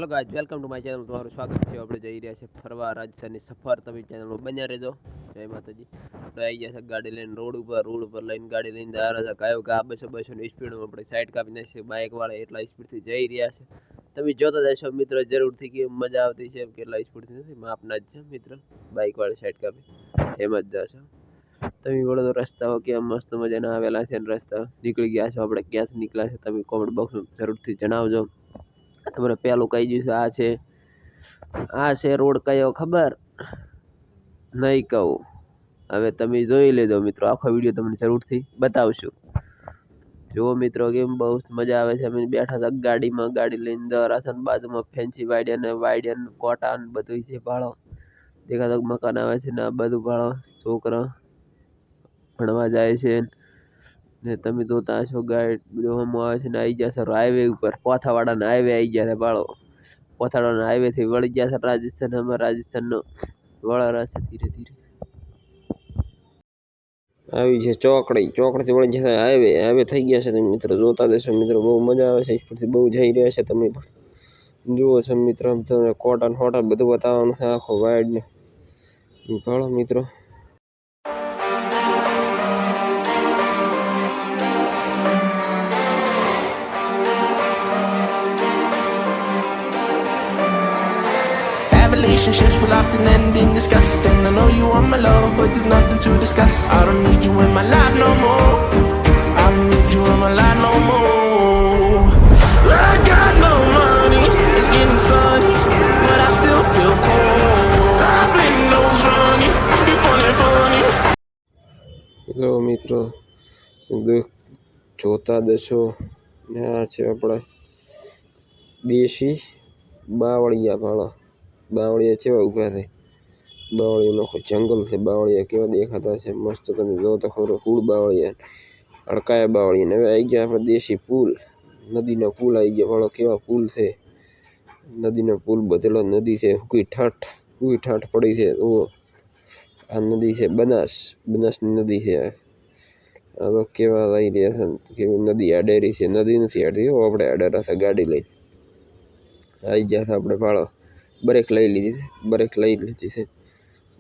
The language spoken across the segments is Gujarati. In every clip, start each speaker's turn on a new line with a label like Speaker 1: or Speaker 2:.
Speaker 1: Hello guys, welcome to my channel. તમારું સ્વાગત છે. આપણે જઈ રહ્યા છે ફરવા રાજસ્થાનની સફર. તમે ચેનલમાં બન્યા રહેજો. જય માતાજી. આપણે આવી ગયા છે ગાડી લઈને રોડ ઉપર લઈને ગાડી લઈને જવા રહ્યા છે. કે આ 200 ની સ્પીડમાં આપણે સાઈડ કાપી નાખીએ. બાઇક વાળા એટલા સ્પીડથી જઈ રહ્યા છે. તમે જોતા જશો મિત્રો, જરૂરથી કે મજા આવતી છે. કેટલા સ્પીડથી નથી, માપના જ છે મિત્રો. બાઇક વાળી સાઈડ કાપી એમ જ જશે. તમે બોલો તો રસ્તાઓ કેવા મસ્ત મજાના આવેલા છે. રસ્તા નીકળી ગયા છો આપણે, ક્યાંથી નીકળ્યા છે તમે કોમેન્ટ બોક્સમાં જરૂરથી જણાવજો. તમને પેલું કહી દઈશું, આ છે રોડ કયો ખબર નહીં કહું. હવે તમે જોઈ લેજો મિત્રો, આખો વિડીયો તમને જરૂરથી બતાવશું. જો મિત્રો કેમ બહુ મજા આવે છે. અમે બેઠા હતા ગાડીમાં, ગાડી લઈને જવા છે. બાજુમાં ફેન્સી વાઇડન કોટા ને બધું છે. ભાડો દેખાતો મકાન આવે છે ને આ બધું ભાડો છોકરા ભણવા જાય છે. ને તમે જોતા હશો ગાઈડ બધું હમ આવે છે ને આવી જશે હાઈવે ઉપર. પોથાવાડાના હાઈવે આવી ગયા છે. ભાડો પોથાવાડાના હાઈવે થી વળી ગયા છે રાજસ્થાન. અમે રાજસ્થાનનો વળા રહેશે ધીરે ધીરે. આવી છે ચોકડીથી વળી જશે હાઈવે થઈ ગયા છે. તમે મિત્રો જોતા જશો મિત્રો, બહુ મજા આવે છે. સ્પીડથી બહુ જઈ રહ્યા છે. તમે પણ જુઓ છો મિત્રો, તમને કોટા ને હોટા બધું બતાવવાનું છે. આખો વાઇડ ને ભાડો મિત્રો.
Speaker 2: Relationships will often end in disgust, and I know you want my love, but there's nothing to discuss. I don't need you in my life no more. I don't need you in my life no more. I got no money, it's getting sunny, but I still feel cold. I've been nose running, you funny.
Speaker 3: જો મિત્રો જોતા જશો ને આ છે આપણા દેશી બાવળિયા ભાડા. બાવળિયા કેવા ઊભા છે, બાવળિયાનો જંગલ છે. બાવળિયા કેવા દેખાતા છે મસ્ત. તમે જો તો ખબર, ફૂલ બાવળિયા અડકાયા બાવળિયા. હવે આવી ગયા આપણે દેશી પુલ, નદીનો પુલ આવી ગયા. ભાડો કેવા પુલ છે, નદીનો પુલ બધેલો નદી છે. હુકી ઠાઠ પડી છે. આ નદી છે બનાસની નદી છે. હવે કેવા લઈ રહ્યા છે, કેવી નદી આડેરી છે. નદી નથી આડતી, આપણે આડેરા છે. ગાડી લઈને આવી ગયા છે આપણે. ભાડો બ્રેક લઈ લીધી છે.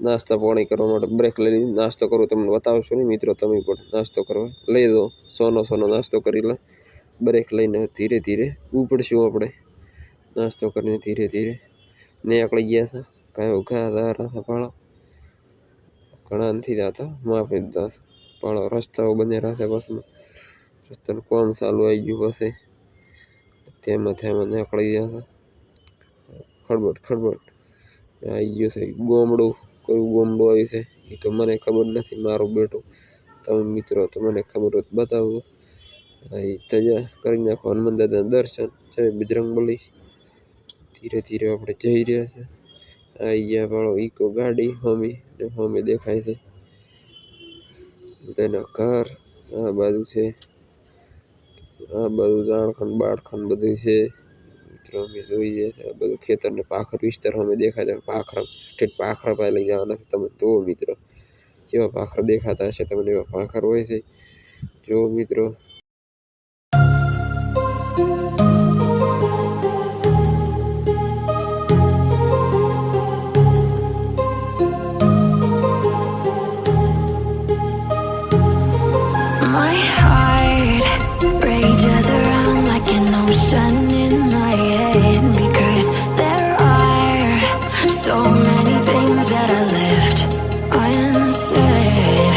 Speaker 3: નાસ્તા પાણી કરવા માટે બ્રેક લઈ લીધી. નાસ્તો કરું તમને બતાવશો નહીં મિત્રો, તમે પણ નાસ્તો કરવા લઈ દો. સોનો નાસ્તો કરી લે. બ્રેક લઈને ધીરે ધીરે ઉપડશું આપણે. નાસ્તો કરીને ધીરે ધીરે નીકળી ગયા છે. કાંઈ ઉઘા હતા ભાડો, ઘણા નથી જતા, માફી દીધા છે ભાડો. રસ્તાઓ બને રહેશે બસમાં, રસ્તાનું કામ ચાલુ આવી ગયું હશે. તેમાં નીકળી ગયા છે. ખડબડ આવી ગયું છે ગોમડું. કયું ગોમડું આવ્યું છે એ તો મને ખબર નથી. મારું બેટું તમે મિત્રો તમને ખબર હોય તો બતાવો. તજા કરી નાખો હનુમાન દાદાના દર્શન. જય બજરંગબલી. ધીરે ધીરે આપણે જઈ રહ્યા છે. આવી ગયા ભાડો ઈકો ગાડી હોમી દેખાય છે. તેના ઘર આ બાજુ છે, આ બાજુ ઝાડખંડ બાળખંડ બધું છે મિત્રો. અમે જોઈએ છે આ બધું ખેતર ને પાખર વિસ્તાર અમે દેખાય છે. પાખરા પાસે લઈ જવાના છે. તમે જુઓ મિત્રો, જેવા પાખર દેખાતા હશે તમને એવા પાખર હોય છે. જો મિત્રો
Speaker 4: My heart rages around like an ocean in my head, because there are so many things that I left unsaid.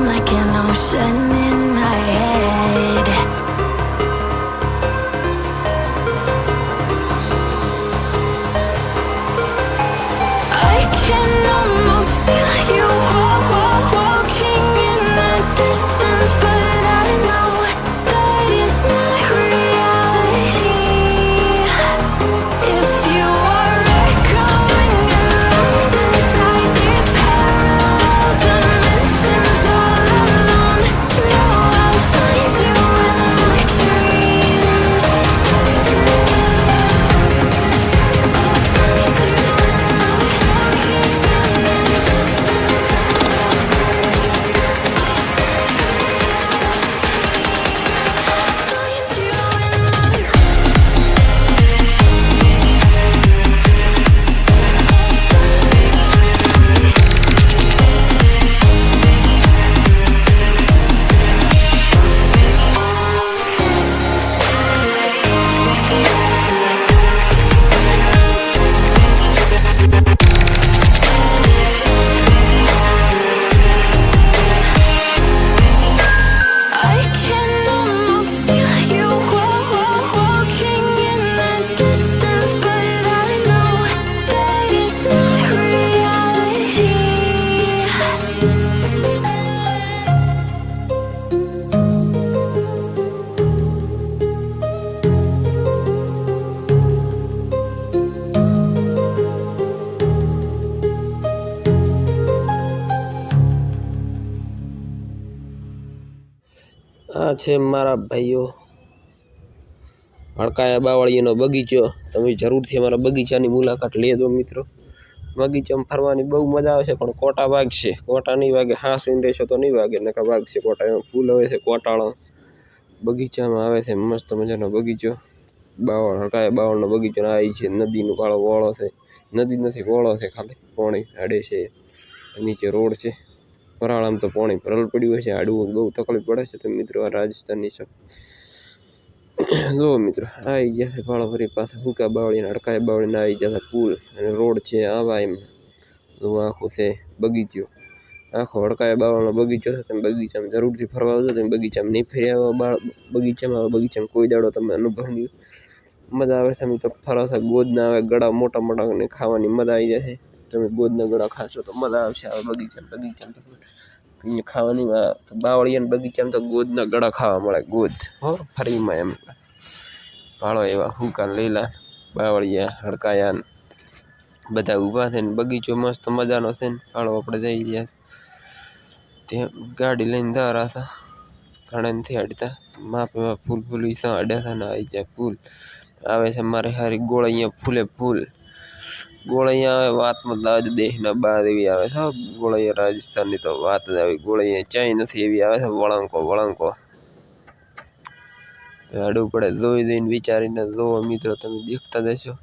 Speaker 4: like an ocean in my head. I can almost feel you walking in the distance, but I know that it's not reality. If you are echoing around inside these parallel dimensions all alone, know I'll find you in my dreams. Find you in my I can almost feel you walking in the distance, but I know that it's not reality.
Speaker 3: આ છે મારા ભાઈઓ હડકાયા બાવળીનો બગીચો. તમે જરૂરથી અમારા બગીચાની મુલાકાત લેજો મિત્રો. બગીચામાં ફરવાની બહુ મજા આવે છે, પણ કોટા વાગશે. કોટા નહીં વાગે, હાંસવીને રહેશો તો નહીં વાગે, નકા વાગશે કોટા. એમાં ફૂલ આવે છે કોટાળો બગીચામાં આવે છે. મસ્ત મજાનો બગીચો, બાવળ હડકાયા બાવળનો બગીચો. આ છે નદીનું કાળો વોળો છે. નદી નથી, વોળો છે, ખાલી પાણી હાડે છે. નીચે રોડ છે. વરાળામાં તો પાણી ભરલ પડ્યું હોય છે. હાડવું બહુ તકલીફ પડે છે. તો મિત્રો આ રાજસ્થાનની છે. જુઓ મિત્રો, આવી ગયા છે ભાળો ફરી પાછા હુકા બાવળીને હડકાયા બાવળીને આવી ગયા છે પુલ અને રોડ છે. આવા એમ જુઓ, આખું છે બગીચો. આખો હડકાયા બાવળનો બગીચો છે. તમે બગીચામાં જરૂરથી ફરવા આવજો. તમે બગીચામાં નહીં ફરી આવ્યા બગીચામાં કોઈ દાડો તમે અનુભવ નહીં. મજા આવે છે મિત્રો. ફરવા ગોદના આવે ગળા મોટા મોટા ને ખાવાની મજા આવી જાય છે. તમે ગોદના ગળા ખાશો તો મજા આવશે. આવે બગીચામાં ખાવાની બાવળિયાના બગીચામાં તો ગોદના ગળા ખાવા મળે. ગોદ હો ફરીમાં એમ ભાળો એવા હુકા લીલા બાવળિયા હડકાયા બધા ઊભા છે ને બગીચો મસ્ત મજાનો છે ને. ભાળો આપણે જઈ રહ્યા ત્યાં ગાડી લઈને ધારા હતા ઘણાથી હડતા માપે ફૂલ ફૂલ વિસા અડ્યા હતા ને આવી જાય ફૂલ આવે છે. મારે હારી ગોળૈયા ફૂલે ફૂલ ગોળૈયા આવે વાતમાં લાજ દેશના બાદ એવી આવે છે. ગોળૈયા રાજસ્થાનની તો વાત જ આવી. ગોળૈયા ચાય નથી એવી આવે છે. વળંકો વળંકો હાડવું પડે. જોઈ જોઈને વિચારીને જોવો મિત્રો. તમે દેખતા જશો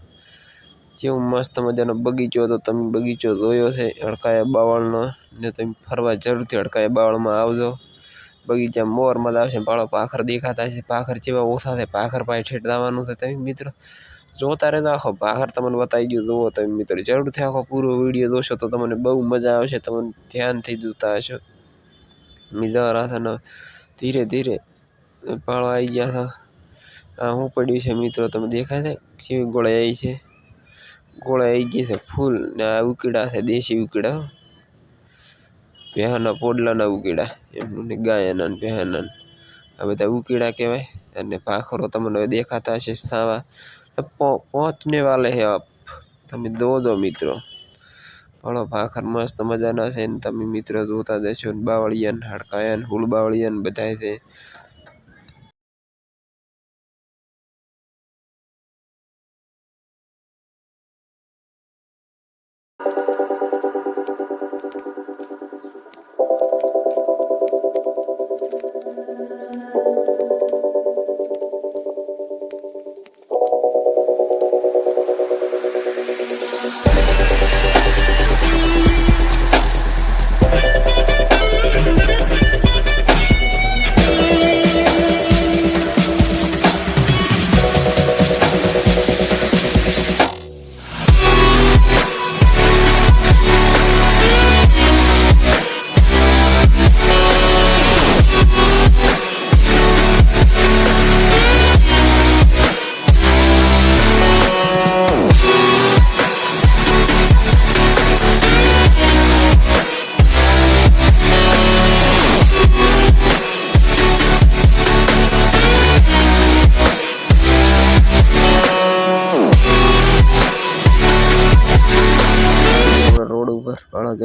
Speaker 3: કેવું મસ્ત મજાનો બગીચો હતો. તમે બગીચો જોયો છે હડકાયા બાવળનો ને તમે ફરવા જરૂરથી હડકાયા બાવળમાં આવજો. બગીચામાં મોર મજા આવશે. ભાળો પાખર દેખાતા છે. પાખર જેવા ઓછા છે. પાખર પાસે ઠેઠ જવાનું છે. તમે મિત્રો જોતા રહેજો. આખો પાખર તમને બતાવી ગયો. જુઓ તમે મિત્રો જરૂરથી આખો પૂરો વિડીયો જોશો તો તમને બહુ મજા આવશે. તમને ધ્યાનથી જોતા હશો. મજા રાતા ને ધીરે ધીરે પાળો આવી ગયા હતા. આ શું પડ્યું છે મિત્રો તમે દેખાય છે કેવી ગોળાઈ આવી છે. ગોળાઈ આવી ગઈ છે ફૂલ ને આ ઉકીડા છે દેશી ઉકીડા. ભેહાના પોડલાના ઉકીડા એમનું ને ગાયના ને ભેહાના આ બધા ઉકીડા કહેવાય. અને પાખરો તમને દેખાતા હશે સાવા પહોંચને વાલે હે આપ. તમે જોજો મિત્રો. ભાળો ભાખર મસ્ત મજાના છે ને તમે મિત્રો જોતા જશો. બાવળિયા હડકાયા હુળ બાવળિયા બધા છે.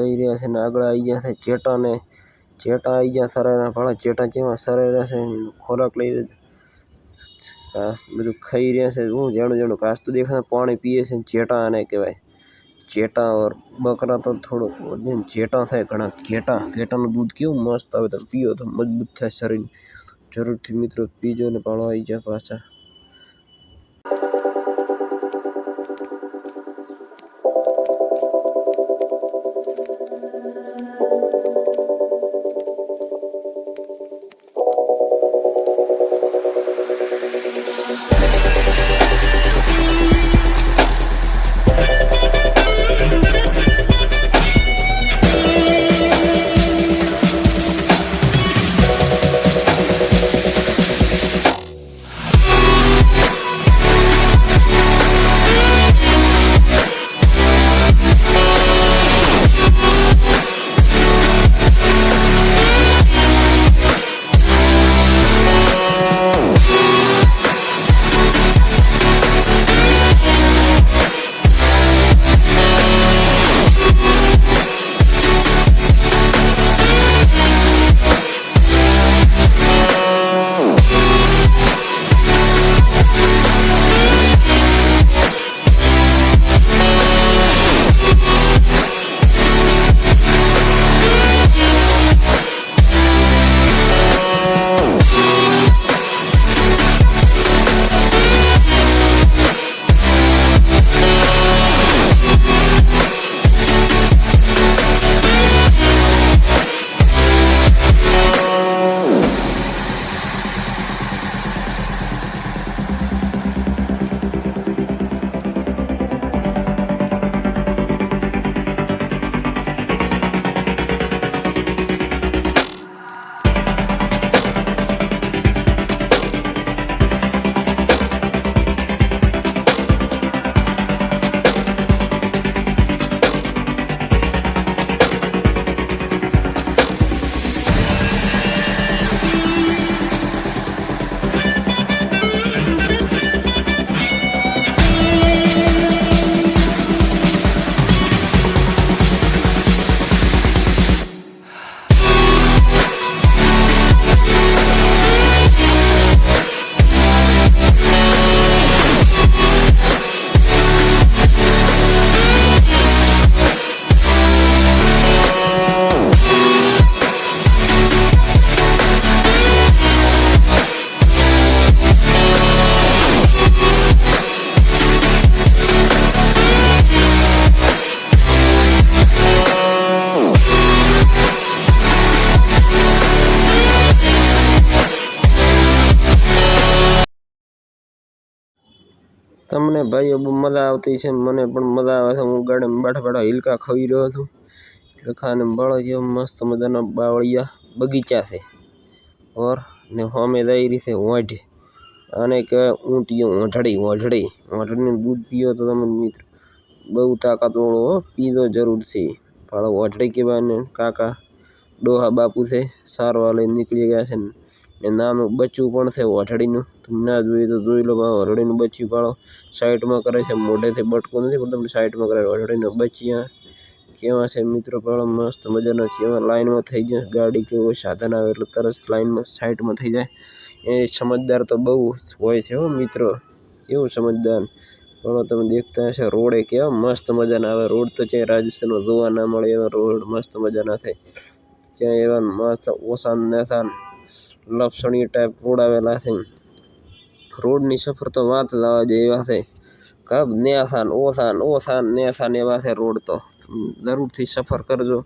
Speaker 3: આવી રહ્યા છે ને આગળ આવી ગયા છે ચેટા આવી ગયા સરેના ભાડા ચેટા જેવા સરે રહ્યા છે ખોરાક લઈ ઘાસ બધું ખાઈ રહ્યા છે હું જાણું ઘાસ તો દેખાય પાણી પીએ છે ચેટા આને કહેવાય ચેટા ઓર બકરા તો થોડુંક ચેટા છે ઘણા ઘેટાનું દૂધ કેવું મસ્ત આવે તમે પીઓ તો મજબૂત થાય શરીર જરૂરથી મિત્રો પીજો ને ભાડો આવી જાય પાછા તમને ભાઈઓ બહુ મજા આવતી છે મને પણ મજા આવે છે હું ગાડીમાં બેઠા હિલકા ખાઈ રહ્યો છું લખાને બળો જેવો મસ્ત મજાના બાવળિયા બગીચા છે ઓર ને હોમે જઈ રહી છે હોંઢ આને કહેવાય ઊંટિયો હોંઢડીનું દૂધ પીઓ તો તમે મિત્ર બહુ તાકાતવાળો હો પીજો જરૂરથી ભાડો હોંઢડી કહેવાય ને કાકા ડોહા બાપુ છે સારવાર લઈને નીકળી ગયા છે ને નાનું બચ્ચું પણ છે હોંઢડીનું તમે ના જોઈએ તો જોઈ લો હોંઢડીનું બચ્ચું પાડો સાઈડમાં કરે છે મોઢેથી બટકો નથી પણ તમને સાઈડમાં કરે હોંઢડીનું બચ્ચિયા કેવા છે મિત્રો પાડો મસ્ત મજાના છે એમાં લાઈનમાં થઈ જાય ગાડી કે કોઈ સાધન આવે એટલે તરત લાઈનમાં સાઈડમાં થઈ જાય એ સમજદાર તો બહુ હોય છે હો મિત્રો કેવું સમજદાર પણ તમે દેખતા હશે રોડે કેવા મસ્ત મજાના આવે રોડ તો છે રાજસ્થાનમાં જોવા ના મળે એવા રોડ મસ્ત મજાના છે ત્યાં એવા મસ્ત ઓસાન નેસાન લપસણી ટાઈપ રોડ આવેલા છે રોડની સફર તો વાત લાવવા જાય એવા છે કબ ઓસાન નેસાન એવા છે રોડ તો જરૂરથી સફર કરજો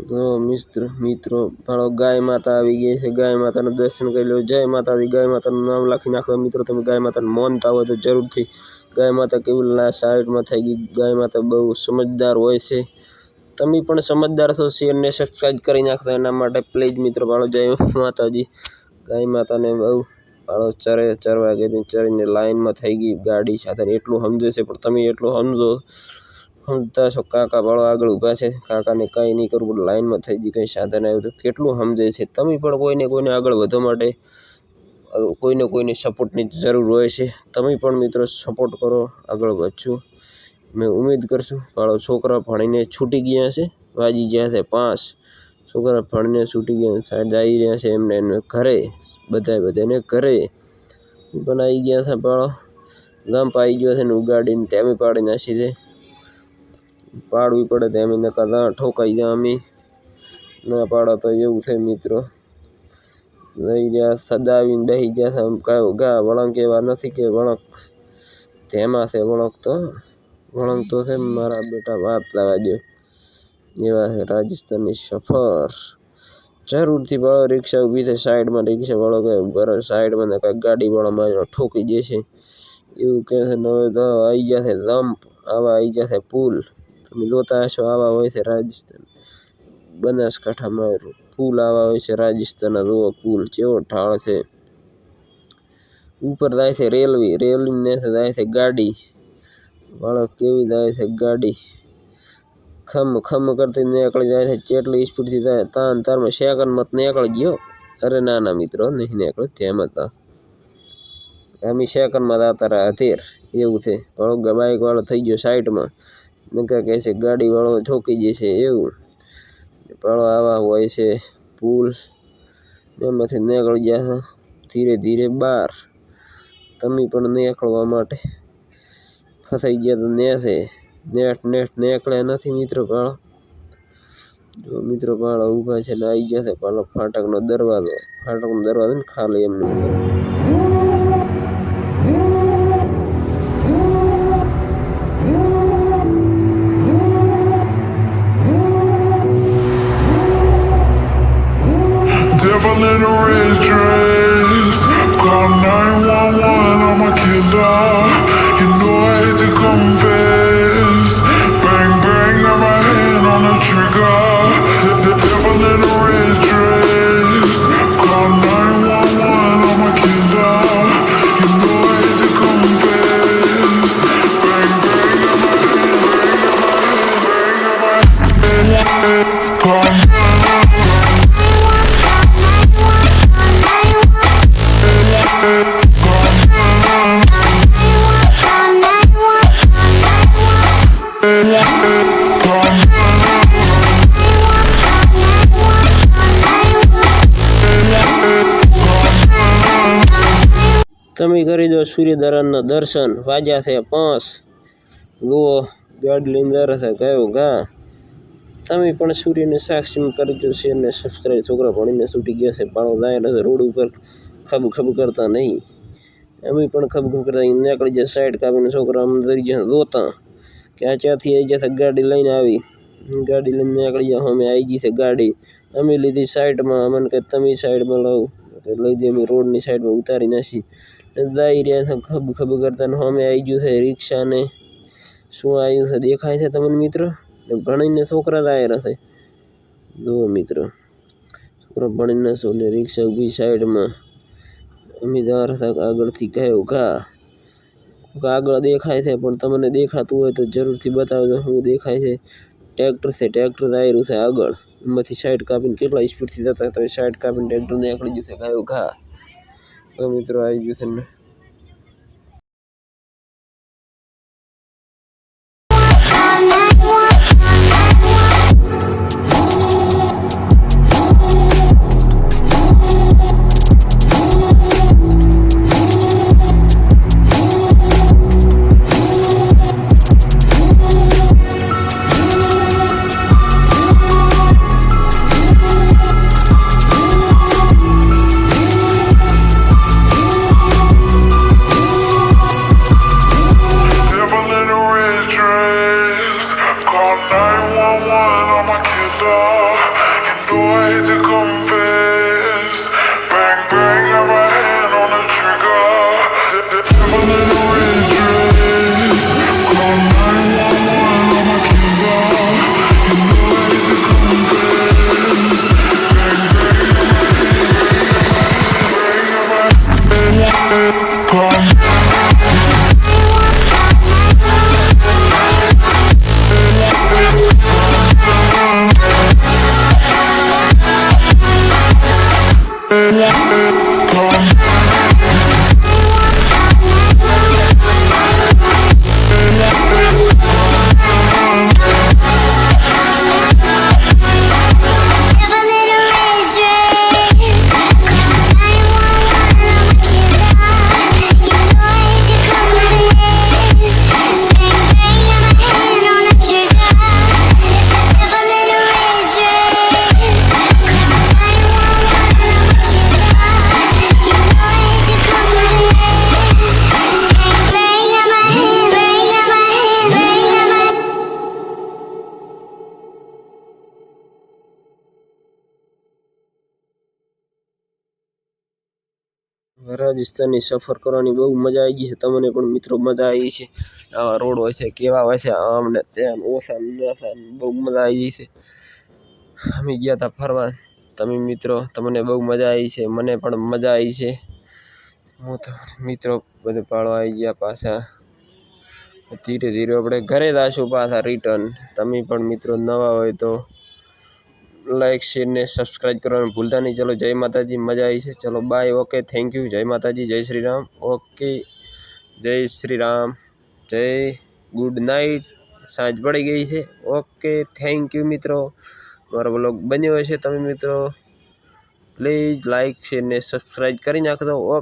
Speaker 3: તો મિત્રો ભાળો ગાય માતા આવી ગઈ છે. ગાય માતાના દર્શન કરી લો. જય માતાજી. ગાય માતાનું નામ લખી નાખો મિત્રો. તમે ગાય માતાને માનતા હોય તો જરૂરથી. ગાય માતા કેવી સાઈડમાં થઈ ગઈ. ગાય માતા બહુ સમજદાર હોય છે. તમે પણ સમજદાર છો. શેર ને સબસ્ક્રાઈબ કરી નાખો એના માટે પ્લીઝ મિત્રો. ભાળો જય માતાજી. ગાય માતાને બહુ ભાળો ચરવા ગઈ. ચરીને લાઈનમાં થઈ ગઈ ગાડી સાથે. એટલું સમજે છે પણ તમે એટલું સમજતા છો. કાકા ભાળો આગળ ઊભા છે. કાકાને કંઈ નહીં કરવું પણ લાઈનમાં થઈ ગઈ. કંઈ સાધન આવ્યું તો કેટલું સમજે છે. તમે પણ કોઈને આગળ વધવા માટે કોઈને સપોર્ટની જરૂર હોય છે. તમે પણ મિત્રો સપોર્ટ કરો. આગળ વધશું મેં ઉમેદ કરશું. ભાળો છોકરા ભણીને છૂટી ગયા છે. વાજી ગયા છે 5. છોકરા ભણીને છૂટી ગયા. સાઈડ આવી રહ્યા છે એમને ઘરે. બધાને ઘરે પણ આવી ગયા છે. ભાળો લંપ આવી ગયો છે ને ઉગાડીને તેમે પાડી નાખી છે. પાડવી પડે તો અમે નકા ઠોકાઈ જાય. અમે ના પાડો તો એવું છે મિત્રો. લઈ ગયા સદાવીને બેસી ગયા છે. કયો વળંક એવા નથી કે વળંક તેમાં છે. વળંક તો છે મારા બેટા વાત લાવવા દો એવા છે. રાજસ્થાનની સફર જરૂરથી ભાળો. રિક્ષા ઊભી છે સાઈડમાં. રિક્ષા વાળો કે સાઈડમાં ને કાંઈક ગાડી વાળા ઠોકી દેશે એવું કહે છે. હવે તો આવી ગયા છે લંપ. આવા આવી ગયા છે પુલ. તમે જોતા હશો આવા હોય છે રાજસ્થાન બનાસકાંઠામાં પુલ. આવા હોય છે રાજસ્થાનના. જુઓ પુલ કેવો ઢાળ છે. ઉપર જાય છે રેલવે ને જાય છે ગાડી. બાળક કેવી જાય છે ગાડી. ખમ કરતી નીકળી જાય છે. કેટલી સ્પીડથી જાય તારમાં સેકન્ડમાં નીકળી ગયો. અરે ના મિત્રો નહીં નીકળ્યો. તેમાં હતા અમે સેકન્ડમાં જતા રહ્યા 13 એવું છે. ભાળો બાઇક વાળો થઈ ગયો સાઈડમાં. નકા કહે છે ગાડી વાળો ઠોકી જશે એવું. ભાળો આવા હોય છે પુલ. એમાંથી નીકળી ગયા છે ધીરે બહાર. તમે પણ નીકળવા માટે ફસાઈ ગયા તો નેટ નીકળ્યા નથી મિત્રો. ભાળો જો મિત્રો ભાળો ઊભા છે ને આવી ગયા છે. ભાળો ફાટકનો દરવાજો ને ખાલી એમને
Speaker 2: Devil in a red dress. Call 911, I'm a killer. You know I hate to confess. Bang, bang, got my hand on the trigger. The devil in a red dress. Call 911, I'm a killer. You know I hate to confess. Bang, bang, got my hand. Call
Speaker 3: તમે કરી દો સૂર્યનારાયણના દર્શન. વાગ્યા છે 5. જુઓ ગાડી લઈને જરા છે કયો તમે પણ સૂર્યને સાક્ષી કરી દો. શેરને સબસ્ક્રાઈબ. છોકરા ભણીને છૂટી ગયા છે. પાણો જાય રોડ ઉપર ખબ કરતા નહીં. અમે પણ ખબ કરતા નીકળી જાય સાઈડ કાપીને. છોકરા અમને ધરી જશે જોતા કે આ ત્યાંથી આવી જશે. ગાડી લઈને નીકળી જાય. અમે આવી ગઈ છે ગાડી. અમે લીધી સાઈડમાં. અમને કે તમે સાઈડમાં લાવો લઈ દે. અમે રોડની સાઈડમાં ઉતારી નાખી. જઈ રહ્યા છે ખબ કરતા ને અમે આવી ગયું છે રિક્ષા ને શું આવ્યું છે દેખાય છે તમને મિત્રો. ભણીને છોકરા જ આવ્યા છે. જુઓ મિત્રો છોકરા ભણીને શું ને રિક્ષા ઊભી સાઈડમાં. અમે જવા હતા આગળથી કયો આગળ દેખાય છે પણ તમને દેખાતું હોય તો જરૂરથી બતાવજો શું દેખાય છે. ટ્રેક્ટર આવ્યું છે આગળ. એમાંથી સાઈડ કાપીને કેટલા સ્પીડથી જતા તમે સાઈડ કાપીને ટ્રેક્ટર નીકળી ગયું છે કયો તો મિત્રો આવી ગયું છે ને. રાજસ્થાનની સફર કરવાની બહુ મજા આવી ગઈ છે. તમને પણ મિત્રો મજા આવી છે. આવા રોડ હોય છે, કેવા હોય છે, આમ ને તેમ ઓછા નશા, બહુ મજા આવી ગઈ છે. અમે ગયા હતા ફરવા. તમે મિત્રો તમને બહુ મજા આવી છે, મને પણ મજા આવી છે. હું તો મિત્રો બધું પાડવા આવી ગયા પાછા. ધીરે ધીરે આપણે ઘરે જ આવીશું પાછા રિટર્ન. તમે પણ મિત્રો નવા હોય તો લાઈક શેર ને સબસ્ક્રાઈબ કરવાનું ભૂલતા નહીં. ચલો જય માતાજી, મજા આવી છે. ચલો બાય, ઓકે, થેન્ક યુ. જય માતાજી, જય શ્રી રામ. ઓકે, જય શ્રી રામ, જય ગુડ નાઇટ. સાંજ પડી ગઈ છે. ઓકે, થેન્ક યુ મિત્રો. મારો બ્લોગ બન્યો હશે તમે મિત્રો પ્લીઝ લાઈક શેર ને સબસ્ક્રાઈબ કરી નાખજો. ઓકે.